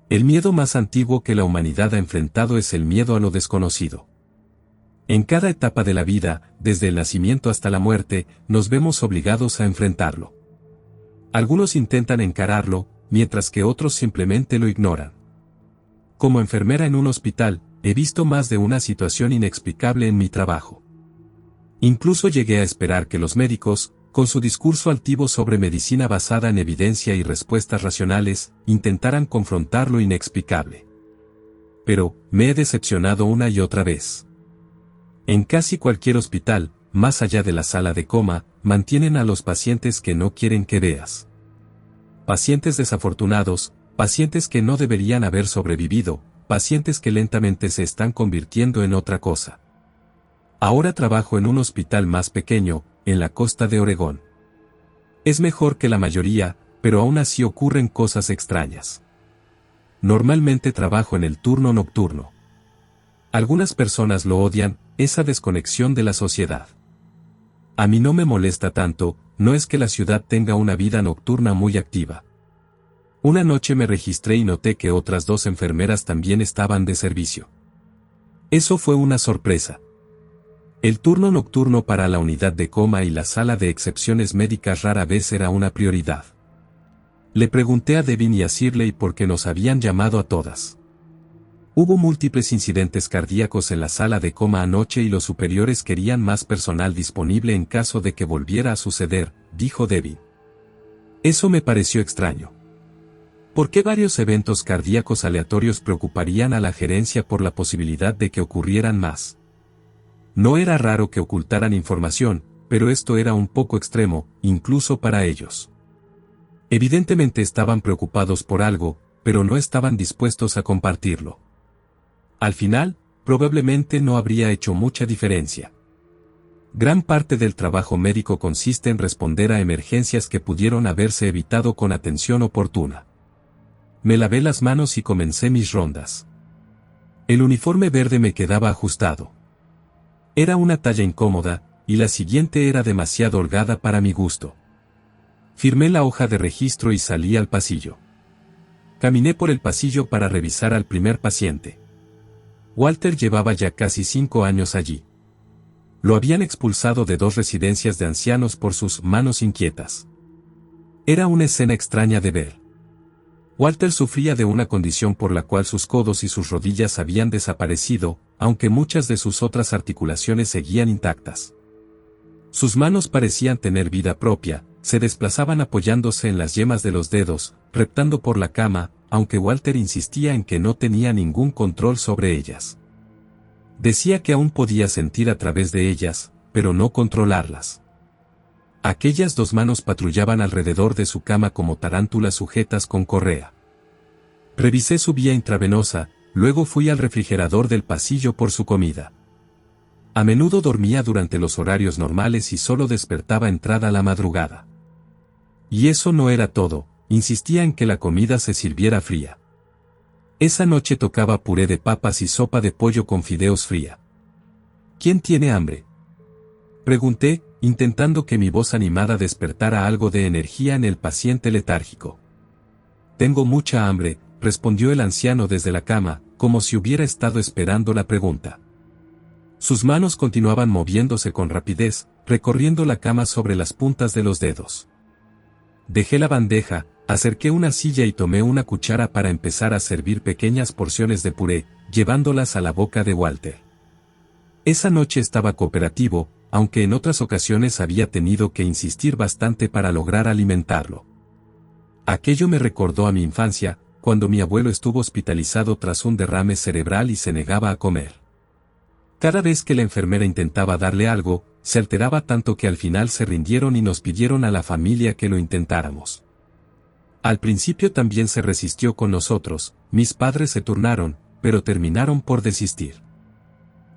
El miedo más antiguo que la humanidad ha enfrentado es el miedo a lo desconocido. En cada etapa de la vida, desde el nacimiento hasta la muerte, nos vemos obligados a enfrentarlo. Algunos intentan encararlo, mientras que otros simplemente lo ignoran. Como enfermera en un hospital, he visto más de una situación inexplicable en mi trabajo. Incluso llegué a esperar que los médicos, con su discurso altivo sobre medicina basada en evidencia y respuestas racionales, intentaran confrontar lo inexplicable. Pero, me he decepcionado una y otra vez. En casi cualquier hospital, más allá de la sala de coma, mantienen a los pacientes que no quieren que veas. Pacientes desafortunados, pacientes que no deberían haber sobrevivido, pacientes que lentamente se están convirtiendo en otra cosa. Ahora trabajo en un hospital más pequeño, en la costa de Oregón. Es mejor que la mayoría, pero aún así ocurren cosas extrañas. Normalmente trabajo en el turno nocturno. Algunas personas lo odian, esa desconexión de la sociedad. A mí no me molesta tanto, no es que la ciudad tenga una vida nocturna muy activa. Una noche me registré y noté que otras 2 enfermeras también estaban de servicio. Eso fue una sorpresa. El turno nocturno para la unidad de coma y la sala de excepciones médicas rara vez era una prioridad. Le pregunté a Devin y a Shirley por qué nos habían llamado a todas. Hubo múltiples incidentes cardíacos en la sala de coma anoche y los superiores querían más personal disponible en caso de que volviera a suceder, dijo Devin. Eso me pareció extraño. ¿Por qué varios eventos cardíacos aleatorios preocuparían a la gerencia por la posibilidad de que ocurrieran más? No era raro que ocultaran información, pero esto era un poco extremo, incluso para ellos. Evidentemente estaban preocupados por algo, pero no estaban dispuestos a compartirlo. Al final, probablemente no habría hecho mucha diferencia. Gran parte del trabajo médico consiste en responder a emergencias que pudieron haberse evitado con atención oportuna. Me lavé las manos y comencé mis rondas. El uniforme verde me quedaba ajustado. Era una talla incómoda, y la siguiente era demasiado holgada para mi gusto. Firmé la hoja de registro y salí al pasillo. Caminé por el pasillo para revisar al primer paciente. Walter llevaba ya casi 5 años allí. Lo habían expulsado de 2 residencias de ancianos por sus manos inquietas. Era una escena extraña de ver. Walter sufría de una condición por la cual sus codos y sus rodillas habían desaparecido, aunque muchas de sus otras articulaciones seguían intactas. Sus manos parecían tener vida propia, se desplazaban apoyándose en las yemas de los dedos, reptando por la cama, aunque Walter insistía en que no tenía ningún control sobre ellas. Decía que aún podía sentir a través de ellas, pero no controlarlas. Aquellas 2 manos patrullaban alrededor de su cama como tarántulas sujetas con correa. Revisé su vía intravenosa, luego fui al refrigerador del pasillo por su comida. A menudo dormía durante los horarios normales y solo despertaba entrada la madrugada. Y eso no era todo, insistía en que la comida se sirviera fría. Esa noche tocaba puré de papas y sopa de pollo con fideos fría. ¿Quién tiene hambre?, pregunté, intentando que mi voz animada despertara algo de energía en el paciente letárgico. Tengo mucha hambre, respondió el anciano desde la cama, como si hubiera estado esperando la pregunta. Sus manos continuaban moviéndose con rapidez, recorriendo la cama sobre las puntas de los dedos. Dejé la bandeja, acerqué una silla y tomé una cuchara para empezar a servir pequeñas porciones de puré, llevándolas a la boca de Walter. Esa noche estaba cooperativo, aunque en otras ocasiones había tenido que insistir bastante para lograr alimentarlo. Aquello me recordó a mi infancia, cuando mi abuelo estuvo hospitalizado tras un derrame cerebral y se negaba a comer. Cada vez que la enfermera intentaba darle algo, se alteraba tanto que al final se rindieron y nos pidieron a la familia que lo intentáramos. Al principio también se resistió con nosotros, mis padres se turnaron, pero terminaron por desistir.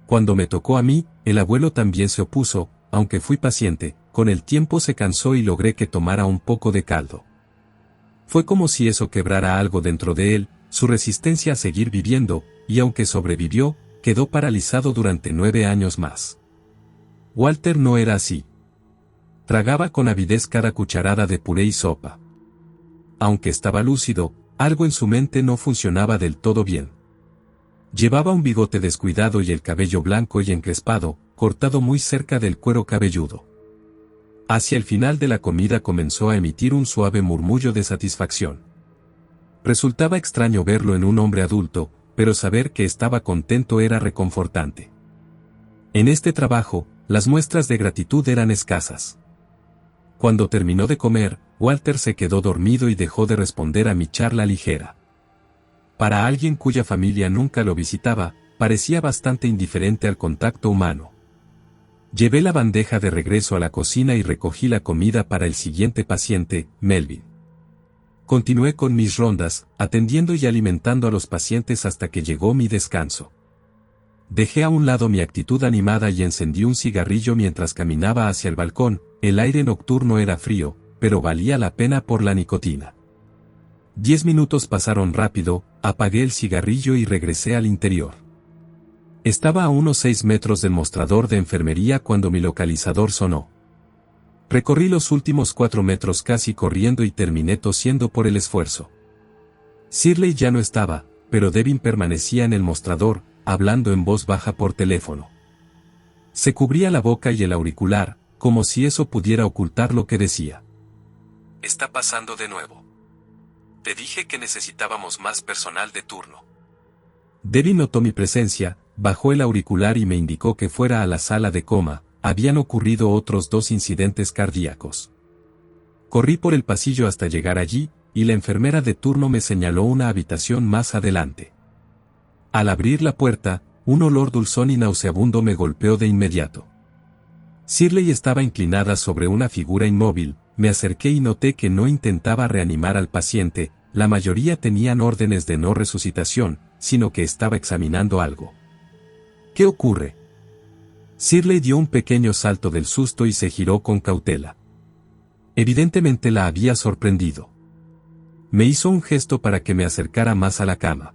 Cuando me tocó a mí, el abuelo también se opuso, aunque fui paciente, con el tiempo se cansó y logré que tomara un poco de caldo. Fue como si eso quebrara algo dentro de él, su resistencia a seguir viviendo, y aunque sobrevivió, quedó paralizado durante 9 años más. Walter no era así. Tragaba con avidez cada cucharada de puré y sopa. Aunque estaba lúcido, Algo en su mente no funcionaba del todo bien. Llevaba un bigote descuidado y el cabello blanco y encrespado, cortado muy cerca del cuero cabelludo. Hacia el final de la comida comenzó a emitir un suave murmullo de satisfacción. Resultaba extraño verlo en un hombre adulto, pero saber que estaba contento era reconfortante. En este trabajo, las muestras de gratitud eran escasas. Cuando terminó de comer, Walter se quedó dormido y dejó de responder a mi charla ligera. Para alguien cuya familia nunca lo visitaba, parecía bastante indiferente al contacto humano. Llevé la bandeja de regreso a la cocina y recogí la comida para el siguiente paciente, Melvin. Continué con mis rondas, atendiendo y alimentando a los pacientes hasta que llegó mi descanso. Dejé a un lado mi actitud animada y encendí un cigarrillo mientras caminaba hacia el balcón. El aire nocturno era frío, pero valía la pena por la nicotina. 10 minutos pasaron rápido, apagué el cigarrillo y regresé al interior. Estaba a unos 6 metros del mostrador de enfermería cuando mi localizador sonó. Recorrí los últimos 4 metros casi corriendo y terminé tosiendo por el esfuerzo. Shirley ya no estaba, pero Devin permanecía en el mostrador, hablando en voz baja por teléfono. Se cubría la boca y el auricular, como si eso pudiera ocultar lo que decía. Está pasando de nuevo. Te dije que necesitábamos más personal de turno. Devin notó mi presencia, bajó el auricular y me indicó que fuera a la sala de coma. Habían ocurrido otros 2 incidentes cardíacos. Corrí por el pasillo hasta llegar allí, y la enfermera de turno me señaló una habitación más adelante. Al abrir la puerta, un olor dulzón y nauseabundo me golpeó de inmediato. Shirley estaba inclinada sobre una figura inmóvil. Me acerqué y noté que no intentaba reanimar al paciente, la mayoría tenían órdenes de no resucitación, sino que estaba examinando algo. ¿Qué ocurre? Shirley dio un pequeño salto del susto y se giró con cautela. Evidentemente la había sorprendido. Me hizo un gesto para que me acercara más a la cama.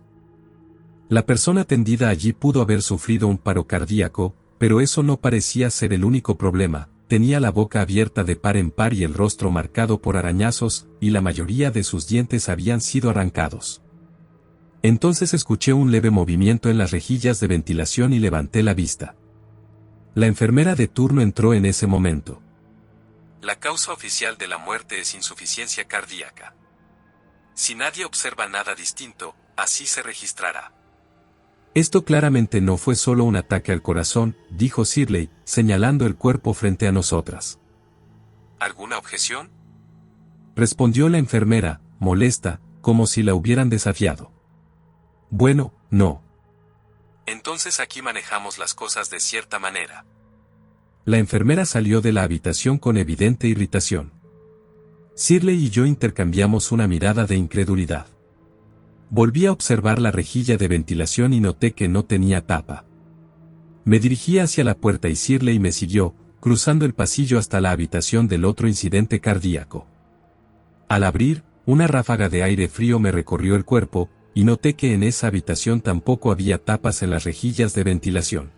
La persona tendida allí pudo haber sufrido un paro cardíaco, pero eso no parecía ser el único problema. Tenía la boca abierta de par en par y el rostro marcado por arañazos, y la mayoría de sus dientes habían sido arrancados. Entonces escuché un leve movimiento en las rejillas de ventilación y levanté la vista. La enfermera de turno entró en ese momento. La causa oficial de la muerte es insuficiencia cardíaca. Si nadie observa nada distinto, así se registrará. Esto claramente no fue solo un ataque al corazón, dijo Shirley, señalando el cuerpo frente a nosotras. ¿Alguna objeción? Respondió la enfermera, molesta, como si la hubieran desafiado. Bueno, no. Entonces aquí manejamos las cosas de cierta manera. La enfermera salió de la habitación con evidente irritación. Shirley y yo intercambiamos una mirada de incredulidad. Volví a observar la rejilla de ventilación y noté que no tenía tapa. Me dirigí hacia la puerta y Shirley me siguió, cruzando el pasillo hasta la habitación del otro incidente cardíaco. Al abrir, una ráfaga de aire frío me recorrió el cuerpo, y noté que en esa habitación tampoco había tapas en las rejillas de ventilación.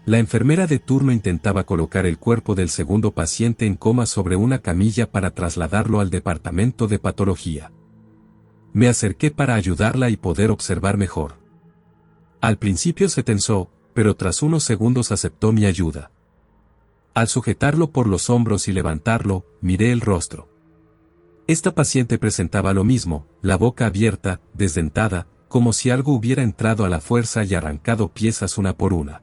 La enfermera de turno intentaba colocar el cuerpo del segundo paciente en coma sobre una camilla para trasladarlo al departamento de patología. Me acerqué para ayudarla y poder observar mejor. Al principio se tensó, pero tras unos segundos aceptó mi ayuda. Al sujetarlo por los hombros y levantarlo, miré el rostro. Esta paciente presentaba lo mismo, la boca abierta, desdentada, como si algo hubiera entrado a la fuerza y arrancado piezas una por una.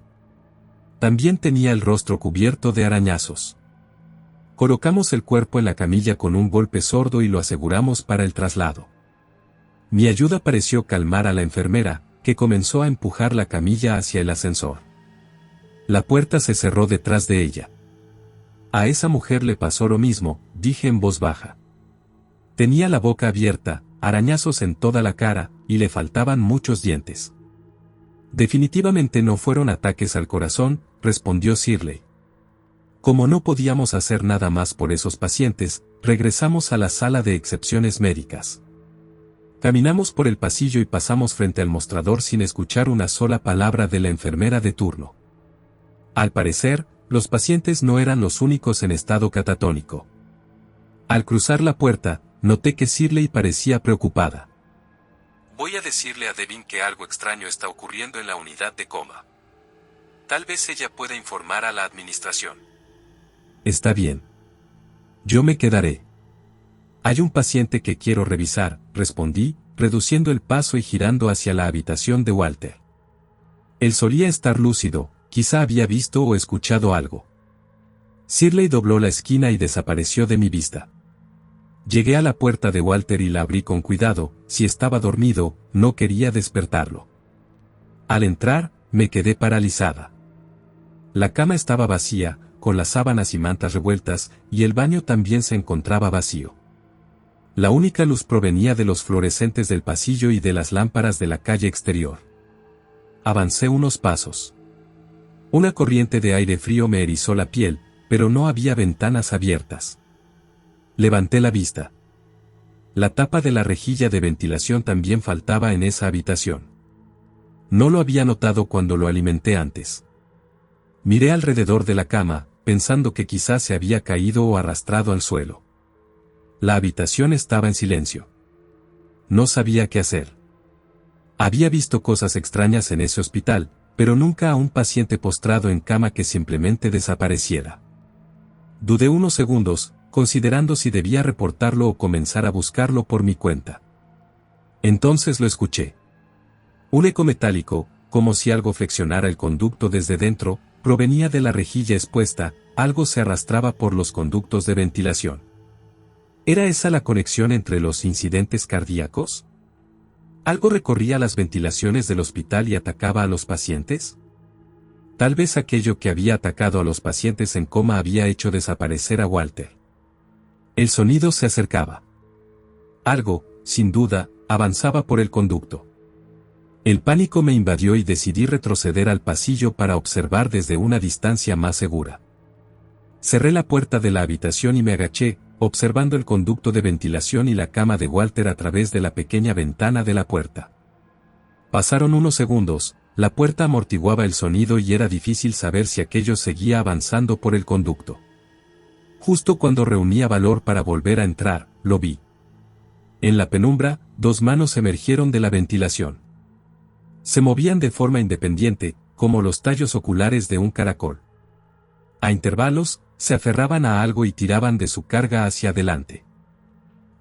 También tenía el rostro cubierto de arañazos. Colocamos el cuerpo en la camilla con un golpe sordo y lo aseguramos para el traslado. Mi ayuda pareció calmar a la enfermera, que comenzó a empujar la camilla hacia el ascensor. La puerta se cerró detrás de ella. A esa mujer le pasó lo mismo, dije en voz baja. Tenía la boca abierta, arañazos en toda la cara, y le faltaban muchos dientes. Definitivamente no fueron ataques al corazón, respondió Shirley. Como no podíamos hacer nada más por esos pacientes, regresamos a la sala de excepciones médicas. Caminamos por el pasillo y pasamos frente al mostrador sin escuchar una sola palabra de la enfermera de turno. Al parecer, los pacientes no eran los únicos en estado catatónico. Al cruzar la puerta, noté que Shirley parecía preocupada. Voy a decirle a Devin que algo extraño está ocurriendo en la unidad de coma. Tal vez ella pueda informar a la administración. Está bien. Yo me quedaré. Hay un paciente que quiero revisar, respondí, reduciendo el paso y girando hacia la habitación de Walter. Él solía estar lúcido, quizá había visto o escuchado algo. Shirley dobló la esquina y desapareció de mi vista. Llegué a la puerta de Walter y la abrí con cuidado. Si estaba dormido, no quería despertarlo. Al entrar, me quedé paralizada. La cama estaba vacía, con las sábanas y mantas revueltas, y el baño también se encontraba vacío. La única luz provenía de los fluorescentes del pasillo y de las lámparas de la calle exterior. Avancé unos pasos. Una corriente de aire frío me erizó la piel, pero no había ventanas abiertas. Levanté la vista. La tapa de la rejilla de ventilación también faltaba en esa habitación. No lo había notado cuando lo alimenté antes. Miré alrededor de la cama, pensando que quizás se había caído o arrastrado al suelo. La habitación estaba en silencio. No sabía qué hacer. Había visto cosas extrañas en ese hospital, pero nunca a un paciente postrado en cama que simplemente desapareciera. Dudé unos segundos, considerando si debía reportarlo o comenzar a buscarlo por mi cuenta. Entonces lo escuché. Un eco metálico, como si algo flexionara el conducto desde dentro, provenía de la rejilla expuesta. Algo se arrastraba por los conductos de ventilación. ¿Era esa la conexión entre los incidentes cardíacos? ¿Algo recorría las ventilaciones del hospital y atacaba a los pacientes? Tal vez aquello que había atacado a los pacientes en coma había hecho desaparecer a Walter. El sonido se acercaba. Algo, sin duda, avanzaba por el conducto. El pánico me invadió y decidí retroceder al pasillo para observar desde una distancia más segura. Cerré la puerta de la habitación y me agaché, observando el conducto de ventilación y la cama de Walter a través de la pequeña ventana de la puerta. Pasaron unos segundos, la puerta amortiguaba el sonido y era difícil saber si aquello seguía avanzando por el conducto. Justo cuando reunía valor para volver a entrar, lo vi. En la penumbra, dos manos emergieron de la ventilación. Se movían de forma independiente, como los tallos oculares de un caracol. A intervalos, se aferraban a algo y tiraban de su carga hacia adelante.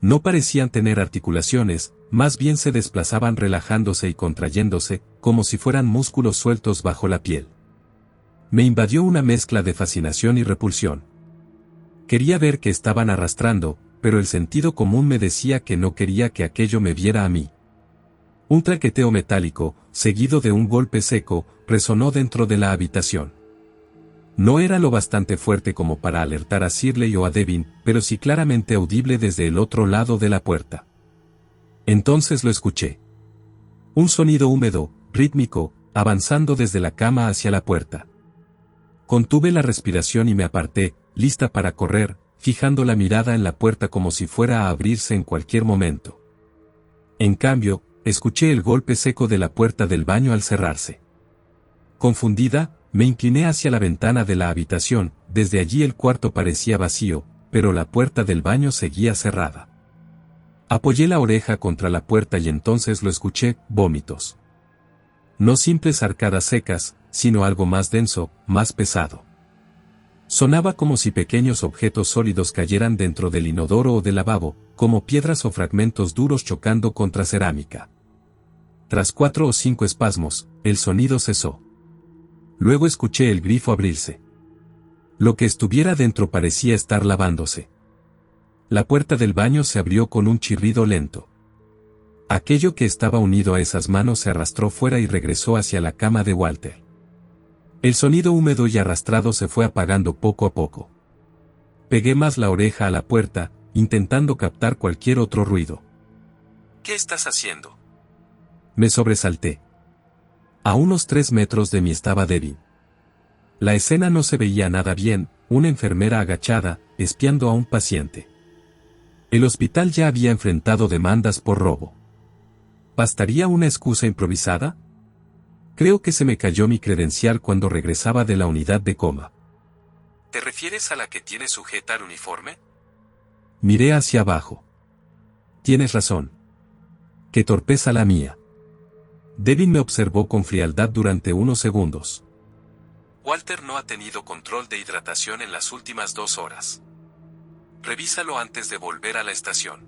No parecían tener articulaciones, más bien se desplazaban relajándose y contrayéndose, como si fueran músculos sueltos bajo la piel. Me invadió una mezcla de fascinación y repulsión. Quería ver qué estaban arrastrando, pero el sentido común me decía que no quería que aquello me viera a mí. Un traqueteo metálico, seguido de un golpe seco, resonó dentro de la habitación. No era lo bastante fuerte como para alertar a Shirley o a Devin, pero sí claramente audible desde el otro lado de la puerta. Entonces lo escuché. Un sonido húmedo, rítmico, avanzando desde la cama hacia la puerta. Contuve la respiración y me aparté, lista para correr, fijando la mirada en la puerta como si fuera a abrirse en cualquier momento. En cambio, escuché el golpe seco de la puerta del baño al cerrarse. Confundida, me incliné hacia la ventana de la habitación. Desde allí el cuarto parecía vacío, pero la puerta del baño seguía cerrada. Apoyé la oreja contra la puerta y entonces lo escuché: vómitos. No simples arcadas secas, sino algo más denso, más pesado. Sonaba como si pequeños objetos sólidos cayeran dentro del inodoro o del lavabo, como piedras o fragmentos duros chocando contra cerámica. Tras 4 o 5 espasmos, el sonido cesó. Luego escuché el grifo abrirse. Lo que estuviera dentro parecía estar lavándose. La puerta del baño se abrió con un chirrido lento. Aquello que estaba unido a esas manos se arrastró fuera y regresó hacia la cama de Walter. El sonido húmedo y arrastrado se fue apagando poco a poco. Pegué más la oreja a la puerta, intentando captar cualquier otro ruido. ¿Qué estás haciendo? Me sobresalté. A unos 3 metros de mí estaba Devin. La escena no se veía nada bien, una enfermera agachada, espiando a un paciente. El hospital ya había enfrentado demandas por robo. ¿Bastaría una excusa improvisada? Creo que se me cayó mi credencial cuando regresaba de la unidad de coma. ¿Te refieres a la que tiene sujeta el uniforme? Miré hacia abajo. Tienes razón. Qué torpeza la mía. Devin me observó con frialdad durante unos segundos. Walter no ha tenido control de hidratación en las últimas 2 horas. Revísalo antes de volver a la estación.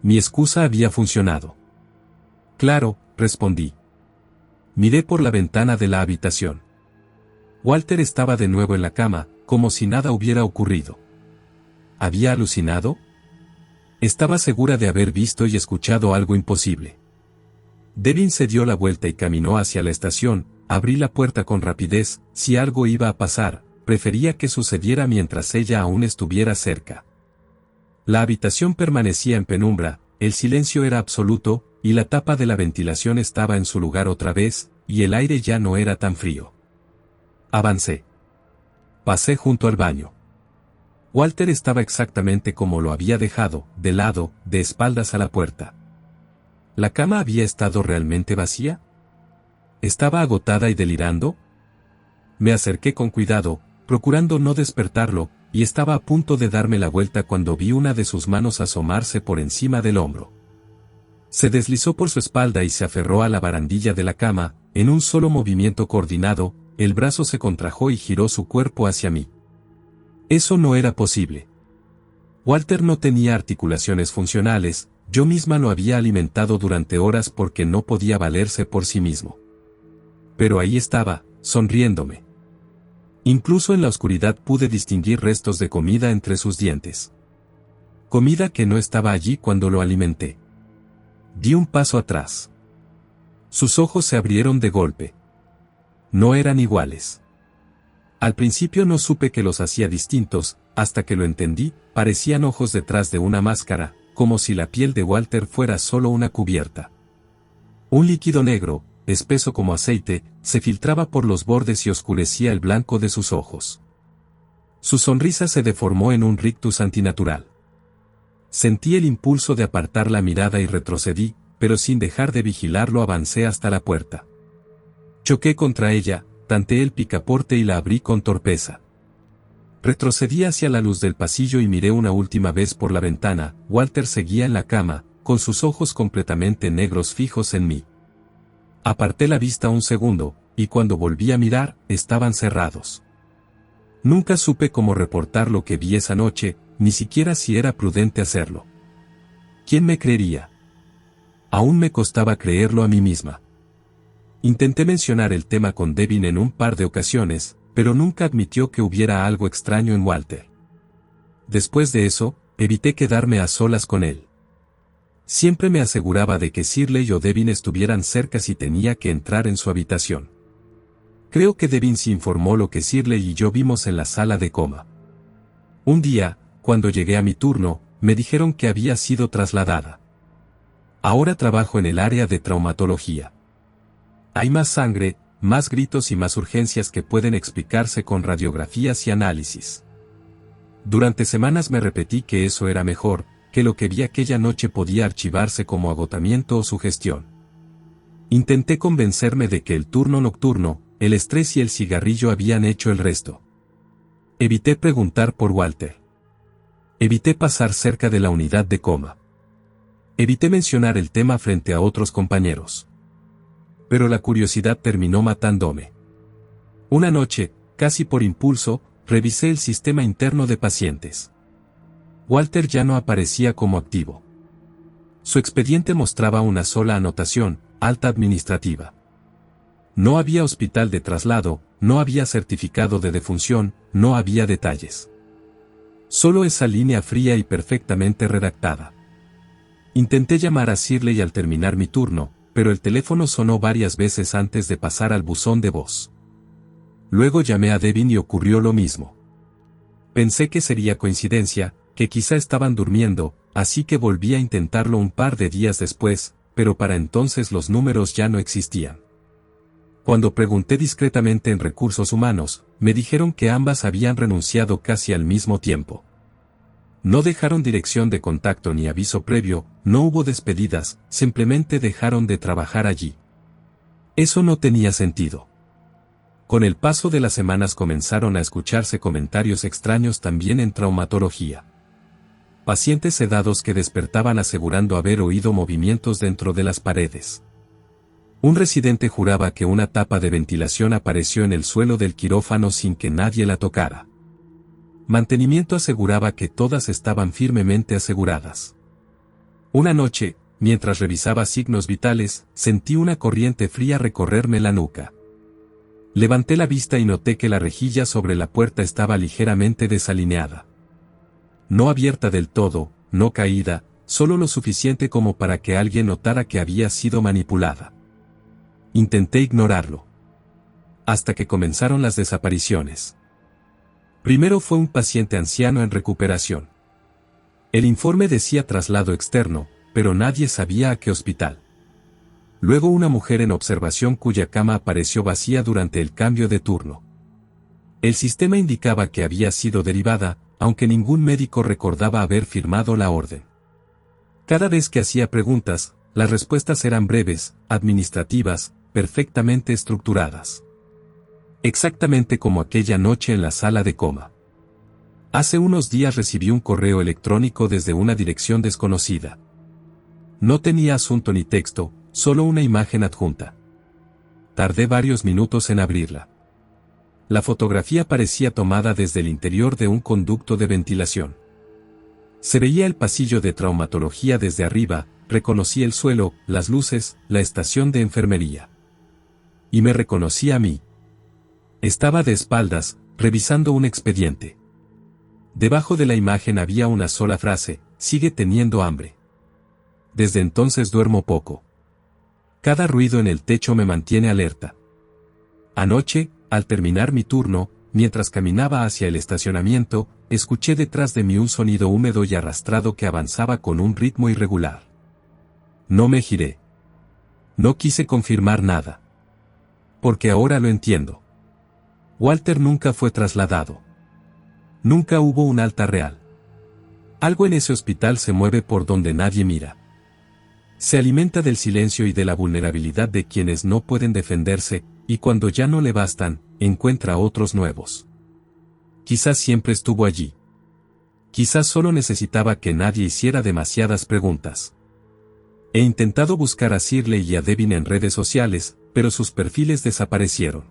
Mi excusa había funcionado. Claro, respondí. Miré por la ventana de la habitación. Walter estaba de nuevo en la cama, como si nada hubiera ocurrido. ¿Había alucinado? Estaba segura de haber visto y escuchado algo imposible. Devin se dio la vuelta y caminó hacia la estación. Abrí la puerta con rapidez. Si algo iba a pasar, prefería que sucediera mientras ella aún estuviera cerca. La habitación permanecía en penumbra, el silencio era absoluto, y la tapa de la ventilación estaba en su lugar otra vez, y el aire ya no era tan frío. Avancé. Pasé junto al baño. Walter estaba exactamente como lo había dejado, de lado, de espaldas a la puerta. ¿La cama había estado realmente vacía? ¿Estaba agotada y delirando? Me acerqué con cuidado, procurando no despertarlo, y estaba a punto de darme la vuelta cuando vi una de sus manos asomarse por encima del hombro. Se deslizó por su espalda y se aferró a la barandilla de la cama. En un solo movimiento coordinado, el brazo se contrajo y giró su cuerpo hacia mí. Eso no era posible. Walter no tenía articulaciones funcionales, yo misma lo había alimentado durante horas porque no podía valerse por sí mismo. Pero ahí estaba, sonriéndome. Incluso en la oscuridad pude distinguir restos de comida entre sus dientes. Comida que no estaba allí cuando lo alimenté. Di un paso atrás. Sus ojos se abrieron de golpe. No eran iguales. Al principio no supe que los hacía distintos, hasta que lo entendí. Parecían ojos detrás de una máscara, como si la piel de Walter fuera solo una cubierta. Un líquido negro, espeso como aceite, se filtraba por los bordes y oscurecía el blanco de sus ojos. Su sonrisa se deformó en un rictus antinatural. Sentí el impulso de apartar la mirada y retrocedí, pero sin dejar de vigilarlo avancé hasta la puerta. Choqué contra ella, tanteé el picaporte y la abrí con torpeza. Retrocedí hacia la luz del pasillo y miré una última vez por la ventana. Walter seguía en la cama, con sus ojos completamente negros fijos en mí. Aparté la vista un segundo, y cuando volví a mirar, estaban cerrados. Nunca supe cómo reportar lo que vi esa noche, ni siquiera si era prudente hacerlo. ¿Quién me creería? Aún me costaba creerlo a mí misma. Intenté mencionar el tema con Devin en un par de ocasiones, pero nunca admitió que hubiera algo extraño en Walter. Después de eso, evité quedarme a solas con él. Siempre me aseguraba de que Shirley o Devin estuvieran cerca si tenía que entrar en su habitación. Creo que Devin se informó lo que Shirley y yo vimos en la sala de coma. Un día, cuando llegué a mi turno, me dijeron que había sido trasladada. Ahora trabajo en el área de traumatología. Hay más sangre, más gritos y más urgencias que pueden explicarse con radiografías y análisis. Durante semanas me repetí que eso era mejor, que lo que vi aquella noche podía archivarse como agotamiento o sugestión. Intenté convencerme de que el turno nocturno, el estrés y el cigarrillo habían hecho el resto. Evité preguntar por Walter. Evité pasar cerca de la unidad de coma. Evité mencionar el tema frente a otros compañeros. Pero la curiosidad terminó matándome. Una noche, casi por impulso, revisé el sistema interno de pacientes. Walter ya no aparecía como activo. Su expediente mostraba una sola anotación, alta administrativa. No había hospital de traslado, no había certificado de defunción, no había detalles. Solo esa línea fría y perfectamente redactada. Intenté llamar a Shirley al terminar mi turno, pero el teléfono sonó varias veces antes de pasar al buzón de voz. Luego llamé a Devin y ocurrió lo mismo. Pensé que sería coincidencia, que quizá estaban durmiendo, así que volví a intentarlo un par de días después, pero para entonces los números ya no existían. Cuando pregunté discretamente en recursos humanos, me dijeron que ambas habían renunciado casi al mismo tiempo. No dejaron dirección de contacto ni aviso previo, no hubo despedidas, simplemente dejaron de trabajar allí. Eso no tenía sentido. Con el paso de las semanas comenzaron a escucharse comentarios extraños también en traumatología. Pacientes sedados que despertaban asegurando haber oído movimientos dentro de las paredes. Un residente juraba que una tapa de ventilación apareció en el suelo del quirófano sin que nadie la tocara. Mantenimiento aseguraba que todas estaban firmemente aseguradas. Una noche, mientras revisaba signos vitales, sentí una corriente fría recorrerme la nuca. Levanté la vista y noté que la rejilla sobre la puerta estaba ligeramente desalineada. No abierta del todo, no caída, solo lo suficiente como para que alguien notara que había sido manipulada. Intenté ignorarlo. Hasta que comenzaron las desapariciones. Primero fue un paciente anciano en recuperación. El informe decía traslado externo, pero nadie sabía a qué hospital. Luego una mujer en observación cuya cama apareció vacía durante el cambio de turno. El sistema indicaba que había sido derivada, aunque ningún médico recordaba haber firmado la orden. Cada vez que hacía preguntas, las respuestas eran breves, administrativas, perfectamente estructuradas. Exactamente como aquella noche en la sala de coma. Hace unos días recibí un correo electrónico desde una dirección desconocida. No tenía asunto ni texto, solo una imagen adjunta. Tardé varios minutos en abrirla. La fotografía parecía tomada desde el interior de un conducto de ventilación. Se veía el pasillo de traumatología desde arriba, reconocí el suelo, las luces, la estación de enfermería. Y me reconocí a mí. Estaba de espaldas, revisando un expediente. Debajo de la imagen había una sola frase: sigue teniendo hambre. Desde entonces duermo poco. Cada ruido en el techo me mantiene alerta. Anoche, al terminar mi turno, mientras caminaba hacia el estacionamiento, escuché detrás de mí un sonido húmedo y arrastrado que avanzaba con un ritmo irregular. No me giré. No quise confirmar nada. Porque ahora lo entiendo. Walter nunca fue trasladado. Nunca hubo un alta real. Algo en ese hospital se mueve por donde nadie mira. Se alimenta del silencio y de la vulnerabilidad de quienes no pueden defenderse, y cuando ya no le bastan, encuentra otros nuevos. Quizás siempre estuvo allí. Quizás solo necesitaba que nadie hiciera demasiadas preguntas. He intentado buscar a Shirley y a Devin en redes sociales, pero sus perfiles desaparecieron.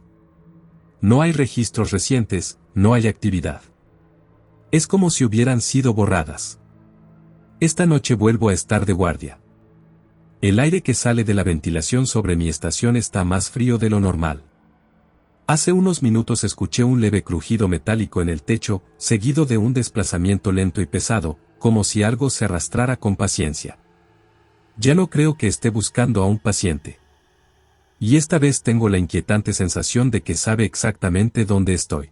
No hay registros recientes, no hay actividad. Es como si hubieran sido borradas. Esta noche vuelvo a estar de guardia. El aire que sale de la ventilación sobre mi estación está más frío de lo normal. Hace unos minutos escuché un leve crujido metálico en el techo, seguido de un desplazamiento lento y pesado, como si algo se arrastrara con paciencia. Ya no creo que esté buscando a un paciente. Y esta vez tengo la inquietante sensación de que sabe exactamente dónde estoy.